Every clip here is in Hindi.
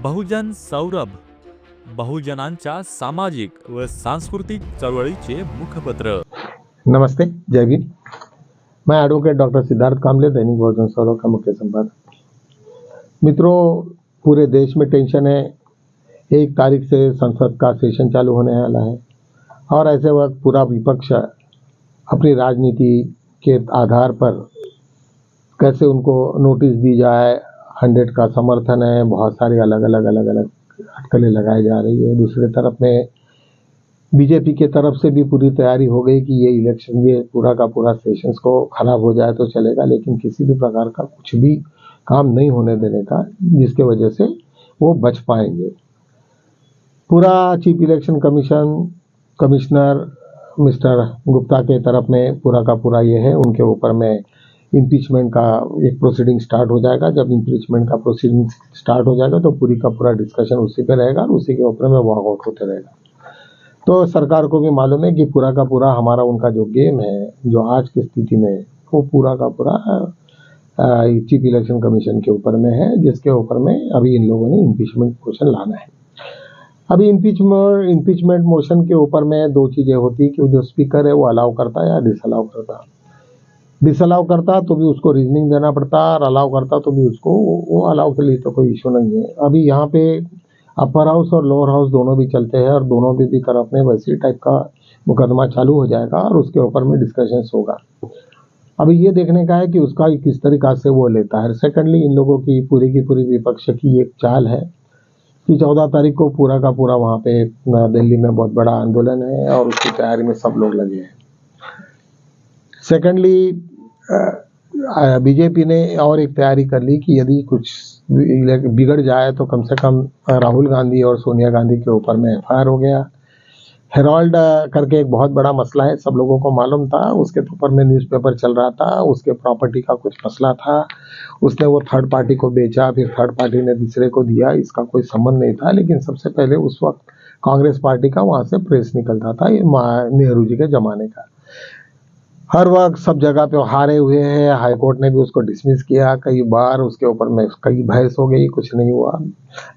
बहुजन सौरभ, बहुजनांच्या सामाजिक व सांस्कृतिक चळवळीचे मुखपत्र। नमस्ते, जय भीम। मैं एडवोकेट डॉक्टर सिद्धार्थ कामले, दैनिक बहुजन सौरभ का मुख्य संपादक। मित्रों, पूरे देश में टेंशन है। 1 तारीख से संसद का सेशन चालू होने वाला है और ऐसे वक्त पूरा विपक्ष अपनी राजनीति के आधार पर कैसे उनको नोटिस दी जाए, 100 का समर्थन है, बहुत सारी अलग अलग अटकलें लगाई जा रही है। दूसरी तरफ में बीजेपी के तरफ से भी पूरी तैयारी हो गई कि ये इलेक्शन, ये पूरा का पूरा सेशंस को खराब हो जाए तो चलेगा, लेकिन किसी भी प्रकार का कुछ भी काम नहीं होने देने का, जिसके वजह से वो बच पाएंगे। पूरा chief election commissioner mister Gupta के तरफ में पूरा का पूरा ये है, उनके ऊपर में इम्पीचमेंट का एक प्रोसीडिंग स्टार्ट हो जाएगा। जब इम्पीचमेंट का प्रोसीडिंग स्टार्ट हो जाएगा तो पूरी का पूरा डिस्कशन उसी पे रहेगा और उसी के ऊपर में वॉकआउट होते रहेगा। तो सरकार को भी मालूम है कि पूरा का पूरा हमारा उनका जो गेम है, जो आज की स्थिति में, वो पूरा का पूरा चीफ इलेक्शन कमीशन के ऊपर में है, जिसके ऊपर में अभी इन लोगों ने इम्पीचमेंट मोशन लाना है। अभी इम्पीचमेंट मोशन के ऊपर में 2 चीजें होती कि जो स्पीकर है वो अलाउ करता है या डिसअलाउ करता। डिसअलाउ करता तो भी उसको रीजनिंग देना पड़ता, और अलाउ करता तो भी उसको, वो अलाउ के लिए तो कोई इशू नहीं है। अभी यहाँ पे अपर हाउस और लोअर हाउस दोनों भी चलते हैं और दोनों भी तरफ में वैसी टाइप का मुकदमा चालू हो जाएगा और उसके ऊपर में डिस्कशंस होगा। अभी ये देखने का है कि उसका किस तरीका से वो लेता है। सेकंडली, इन लोगों की पूरी विपक्ष की एक चाल है कि 14 तारीख को पूरा का पूरा वहाँ पे दिल्ली में बहुत बड़ा आंदोलन है और उसकी तैयारी में सब लोग लगे हैं। सेकंडली, बीजेपी ने और एक तैयारी कर ली कि यदि कुछ बिगड़ जाए तो कम से कम राहुल गांधी और सोनिया गांधी के ऊपर में एफआईआर हो गया। हेराल्ड करके एक बहुत बड़ा मसला है, सब लोगों को मालूम था, उसके ऊपर में न्यूज़पेपर चल रहा था, उसके प्रॉपर्टी का कुछ मसला था, उसने वो थर्ड पार्टी को बेचा, फिर थर्ड पार्टी ने तीसरे को दिया, इसका कोई संबंध नहीं था। लेकिन सबसे पहले उस वक्त कांग्रेस पार्टी का वहाँ से प्रेस निकलता था, ये नेहरू जी के जमाने का। हर वक्त सब जगह पे हारे हुए हैं, हाईकोर्ट ने भी उसको डिसमिस किया कई बार, उसके ऊपर में कई बहस हो गई, कुछ नहीं हुआ।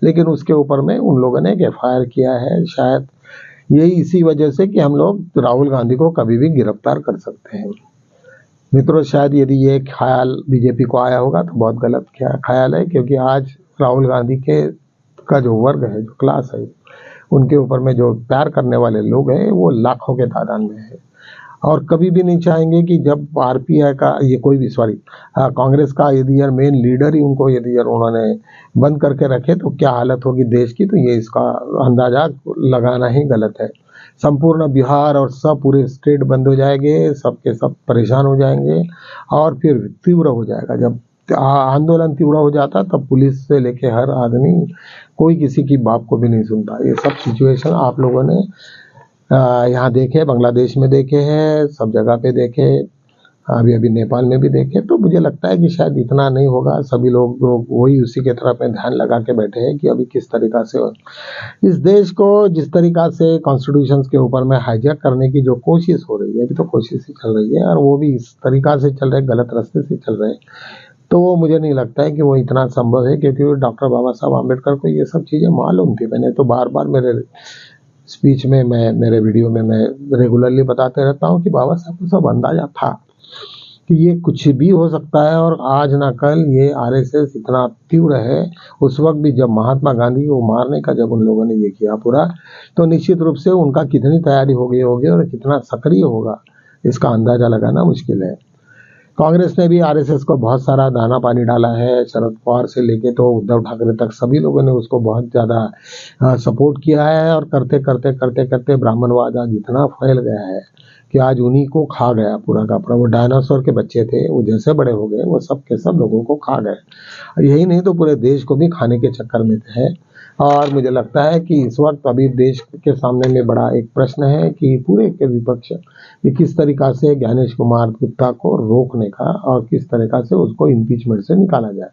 लेकिन उसके ऊपर में उन लोगों ने एक एफआईआर किया है, शायद यही इसी वजह से कि हम लोग राहुल गांधी को कभी भी गिरफ्तार कर सकते हैं। मित्रों, शायद यदि ये ख्याल बीजेपी को आया होगा तो बहुत गलत ख्याल है, क्योंकि आज राहुल गांधी के का जो वर्ग है, जो क्लास है, उनके ऊपर में जो प्यार करने वाले लोग हैं वो लाखों के तादाद में है और कभी भी नहीं चाहेंगे कि जब आरपीआई का ये कोई भी कांग्रेस का यदि यार मेन लीडर ही उनको यदि यार उन्होंने बंद करके रखे तो क्या हालत होगी देश की, तो ये इसका अंदाजा लगाना ही गलत है। संपूर्ण बिहार और सब पूरे स्टेट बंद हो जाएंगे, सबके सब परेशान हो जाएंगे और फिर तीव्र हो जाएगा। जब आंदोलन तीव्र हो जाता तब पुलिस से लेके हर आदमी, कोई किसी की बात को भी नहीं सुनता। ये सब सिचुएशन आप लोगों ने यहाँ देखे, बांग्लादेश में देखे हैं, सब जगह पे देखे, अभी नेपाल में भी देखे। तो मुझे लगता है कि शायद इतना नहीं होगा। सभी लोग वही उसी के तरफ में ध्यान लगा के बैठे हैं कि अभी किस तरीका से इस देश को, जिस तरीका से कॉन्स्टिट्यूशन के ऊपर में हाईजैक करने की जो कोशिश हो रही है, अभी तो कोशिश ही चल रही है और वो भी इस तरीका से चल रहे, गलत रास्ते से चल रहे, तो वो मुझे नहीं लगता है कि वो इतना संभव है, क्योंकि डॉक्टर बाबा साहब आम्बेडकर को ये सब चीज़ें मालूम थी। मैंने तो बार बार मेरे स्पीच में, मेरे वीडियो में मैं रेगुलरली बताते रहता हूँ कि बाबा साहब को सब अंदाजा था कि ये कुछ भी हो सकता है और आज ना कल ये आरएसएस इतना तीव्र है। उस वक्त भी जब महात्मा गांधी को मारने का जब उन लोगों ने ये किया पूरा, तो निश्चित रूप से उनका कितनी तैयारी हो गई होगी और कितना सक्रिय होगा, इसका अंदाजा लगाना मुश्किल है। कांग्रेस ने भी आरएसएस को बहुत सारा दाना पानी डाला है, शरद पवार से लेके तो उद्धव ठाकरे तक सभी लोगों ने उसको बहुत ज़्यादा सपोर्ट किया है और करते ब्राह्मणवाद आज इतना फैल गया है कि आज उन्हीं को खा गया पूरा का पूरा। वो डायनासोर के बच्चे थे, वो जैसे बड़े हो गए वो सब के सब लोगों को खा गए। यही नहीं तो पूरे देश को भी खाने के चक्कर में है। और मुझे लगता है कि इस वक्त अभी देश के सामने में बड़ा एक प्रश्न है कि पूरे के विपक्ष कि किस तरीका से ज्ञानेश कुमार गुप्ता को रोकने का और किस तरीका से उसको इम्पीचमेंट से निकाला जाए।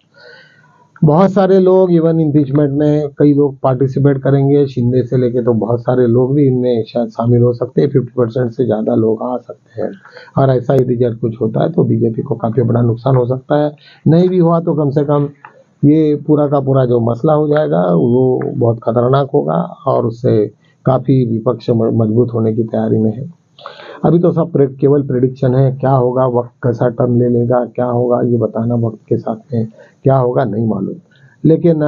बहुत सारे लोग इवन इम्पीचमेंट में कई लोग पार्टिसिपेट करेंगे, शिंदे से लेके तो बहुत सारे लोग भी इनमें शायद शामिल हो सकते हैं। 50% से ज़्यादा लोग आ सकते हैं और ऐसा यदि जब कुछ होता है तो बीजेपी को काफ़ी बड़ा नुकसान हो सकता है। नहीं भी हुआ तो कम से कम ये पूरा का पूरा जो मसला हो जाएगा वो बहुत खतरनाक होगा और उससे काफ़ी विपक्ष मजबूत होने की तैयारी में है। अभी तो सब केवल प्रेडिक्शन है, क्या होगा, वक्त कैसा टर्न ले लेगा, क्या होगा ये बताना वक्त के साथ में क्या होगा नहीं मालूम। लेकिन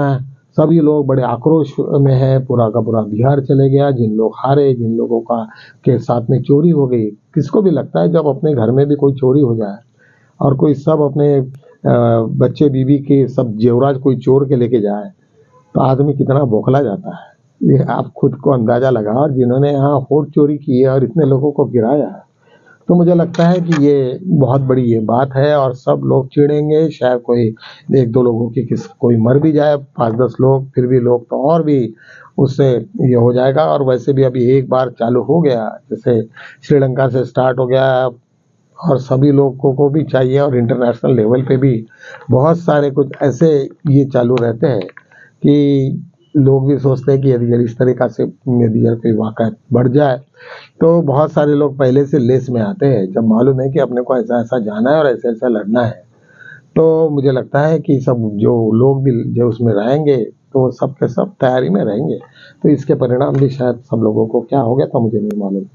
सभी लोग बड़े आक्रोश में है, पूरा का पूरा बिहार चले गया, जिन लोग हारे, जिन लोगों का के साथ में चोरी हो गई। किसको भी लगता है जब अपने घर में भी कोई चोरी हो जाए और कोई सब अपने बच्चे बीवी के सब जेवरात कोई चोर के लेके जाए तो आदमी कितना बौखला जाता है। ये आप खुद को अंदाजा लगाओ। और जिन्होंने यहाँ होड़ चोरी की है और इतने लोगों को गिराया है, तो मुझे लगता है कि ये बहुत बड़ी ये बात है और सब लोग चिढ़ेंगे। शायद कोई एक दो लोगों की कोई मर भी जाए, 5-10 लोग, फिर भी लोग तो और भी उससे ये हो जाएगा। और वैसे भी अभी एक बार चालू हो गया, जैसे श्रीलंका से स्टार्ट हो गया और सभी लोगों को भी चाहिए और इंटरनेशनल लेवल पे भी बहुत सारे कुछ ऐसे ये चालू रहते हैं कि लोग भी सोचते हैं कि यदि इस तरीक़ा से यदि कोई वाक़या बढ़ जाए तो बहुत सारे लोग पहले से लेस में आते हैं। जब मालूम है कि अपने को ऐसा ऐसा जाना है और ऐसा ऐसा लड़ना है, तो मुझे लगता है कि सब जो लोग भी जो उसमें रहेंगे तो सब के सब तैयारी में रहेंगे। तो इसके परिणाम भी शायद सब लोगों को क्या हो गया था मुझे नहीं मालूम।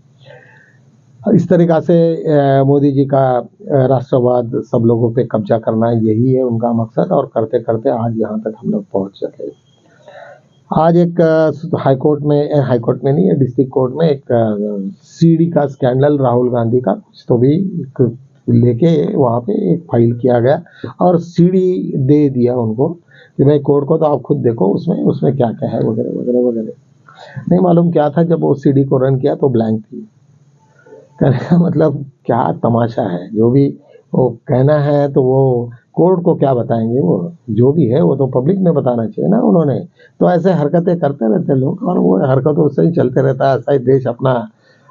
इस तरीक़ा से मोदी जी का राष्ट्रवाद सब लोगों पे कब्जा करना, यही है उनका मकसद। और करते करते आज यहाँ तक हम लोग पहुँच सके। आज एक हाईकोर्ट में नहीं है, डिस्ट्रिक्ट कोर्ट में एक सीडी का स्कैंडल राहुल गांधी का कुछ तो भी लेके वहाँ पे एक फाइल किया गया और सीडी दे दिया उनको कि भाई कोर्ट को तो आप खुद देखो उसमें क्या क्या है वगैरह वगैरह वगैरह। नहीं मालूम क्या था, जब वो सीडी को रन किया तो ब्लैंक थी। कहने का मतलब क्या तमाशा है। जो भी वो कहना है तो वो कोर्ट को क्या बताएंगे, वो जो भी है वो तो पब्लिक में बताना चाहिए ना उन्होंने। तो ऐसे हरकतें करते रहते लोग और वो हरकतों से ही चलते रहता है। ऐसा ही देश अपना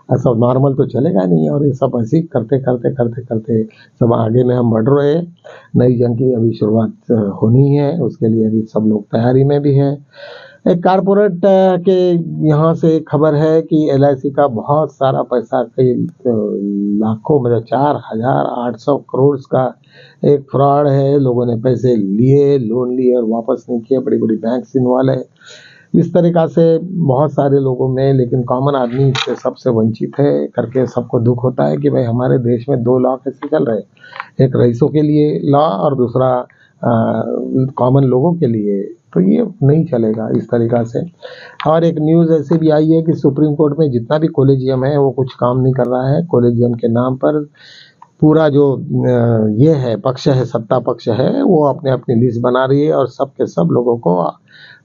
ऐसा नॉर्मल तो चलेगा नहीं। और ये सब ऐसे ही करते करते करते करते सब आगे में हम बढ़ रहे हैं। नई जंग की अभी शुरुआत होनी है, उसके लिए अभी सब लोग तैयारी में भी है। एक कारपोरेट के यहाँ से खबर है कि LIC का बहुत सारा पैसा, कई लाखों मतलब 4,800 करोड़ का एक फ्रॉड है। लोगों ने पैसे लिए, लोन लिए और वापस नहीं किए। बड़ी बड़ी बैंक्स इन्वॉल्व है। इस तरीक़ा से बहुत सारे लोगों में, लेकिन कॉमन आदमी इससे सबसे वंचित है करके सबको दुख होता है कि भाई हमारे देश में 2 लॉ कैसे चल रहे हैं, एक रईसों के लिए लॉ और दूसरा कॉमन लोगों के लिए। तो ये नहीं चलेगा इस तरीक़ा से। और एक न्यूज़ ऐसे भी आई है कि सुप्रीम कोर्ट में जितना भी कॉलेजियम है वो कुछ काम नहीं कर रहा है। कॉलेजियम के नाम पर पूरा जो ये है पक्ष है, सत्ता पक्ष है, वो अपने अपनी लिस्ट बना रही है और सब के सब लोगों को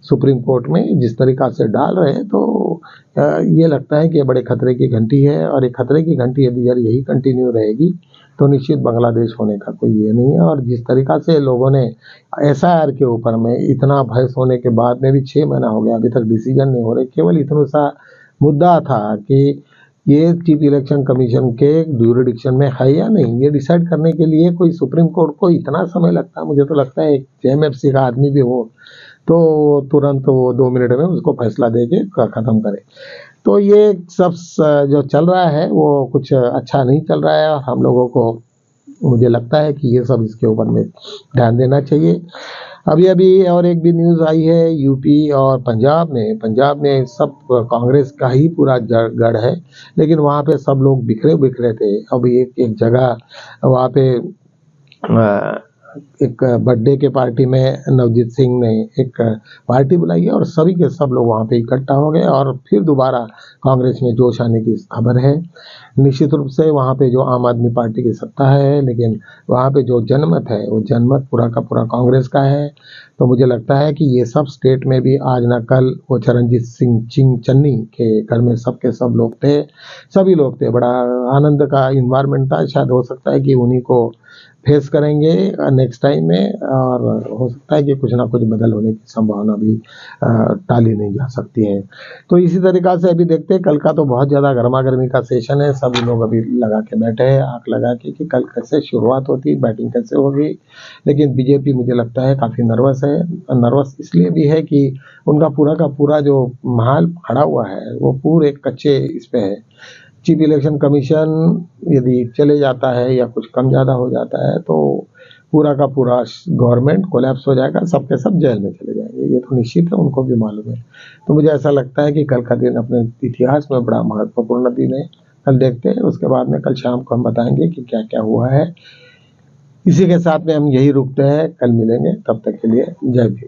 सुप्रीम कोर्ट में जिस तरीक़ा से डाल रहे हैं, तो ये लगता है कि ये बड़े खतरे की घंटी है। और ये खतरे की घंटी यदि यही कंटिन्यू रहेगी तो निश्चित बांग्लादेश होने का कोई ये नहीं है। और जिस तरीक़ा से लोगों ने SIR के ऊपर में इतना बहस होने के बाद में भी 6 महीना हो गया, अभी तक डिसीजन नहीं हो रहे। केवल इतना सा मुद्दा था कि ये चीफ इलेक्शन कमीशन के ज्यूरिडिक्शन में है या नहीं, ये डिसाइड करने के लिए कोई सुप्रीम कोर्ट को इतना समय लगता है। मुझे तो लगता है एक JMFC का आदमी भी हो तो तुरंत वो 2 मिनट में उसको फैसला दे के ख़त्म करे। तो ये सब जो चल रहा है वो कुछ अच्छा नहीं चल रहा है। और हम लोगों को मुझे लगता है कि ये सब इसके ऊपर में ध्यान देना चाहिए। अभी और एक भी न्यूज़ आई है यूपी और पंजाब में सब कांग्रेस का ही पूरा गढ़ है, लेकिन वहाँ पे सब लोग बिखरे थे। अभी एक जगह वहाँ पे एक बर्थडे के पार्टी में नवजीत सिंह ने एक पार्टी बुलाई है और सभी के सब लोग वहाँ पे इकट्ठा हो गए और फिर दोबारा कांग्रेस में जोश आने की खबर है। निश्चित रूप से वहाँ पे जो आम आदमी पार्टी की सत्ता है, लेकिन वहाँ पे जो जनमत है वो जनमत पूरा का पूरा कांग्रेस का है। तो मुझे लगता है कि ये सब स्टेट में भी आज ना कल वो चरणजीत सिंह चन्नी के घर में सब के सब लोग थे, सभी लोग थे। बड़ा आनंद का इन्वायरमेंट था। शायद हो सकता है कि उन्हीं को फेस करेंगे नेक्स्ट टाइम में, और हो सकता है कि कुछ ना कुछ बदल होने की संभावना भी टाली नहीं जा सकती है। तो इसी तरीक़ा से अभी देखते हैं, कल का तो बहुत ज़्यादा गर्मा गर्मी का सेशन है। सभी लोग अभी लगा के बैठे हैं आँख लगा के कि कल कैसे शुरुआत होती, बैटिंग कैसे होगी। लेकिन बीजेपी मुझे लगता है काफ़ी नर्वस है। नर्वस इसलिए भी है कि उनका पूरा का पूरा जो माहौल खड़ा हुआ है वो पूरे कच्चे इस पे है। चीफ इलेक्शन कमीशन यदि चले जाता है या कुछ कम ज़्यादा हो जाता है तो पूरा का पूरा गवर्नमेंट कोलैप्स हो जाएगा, सबके सब जेल में चले जाएंगे, ये तो निश्चित है, उनको भी मालूम है। तो मुझे ऐसा लगता है कि कल का दिन अपने इतिहास में बड़ा महत्वपूर्ण दिन है। कल देखते हैं, उसके बाद में कल शाम को हम बताएंगे कि क्या क्या हुआ है। इसी के साथ में हम यही रुकते हैं, कल मिलेंगे, तब तक के लिए जय भीम।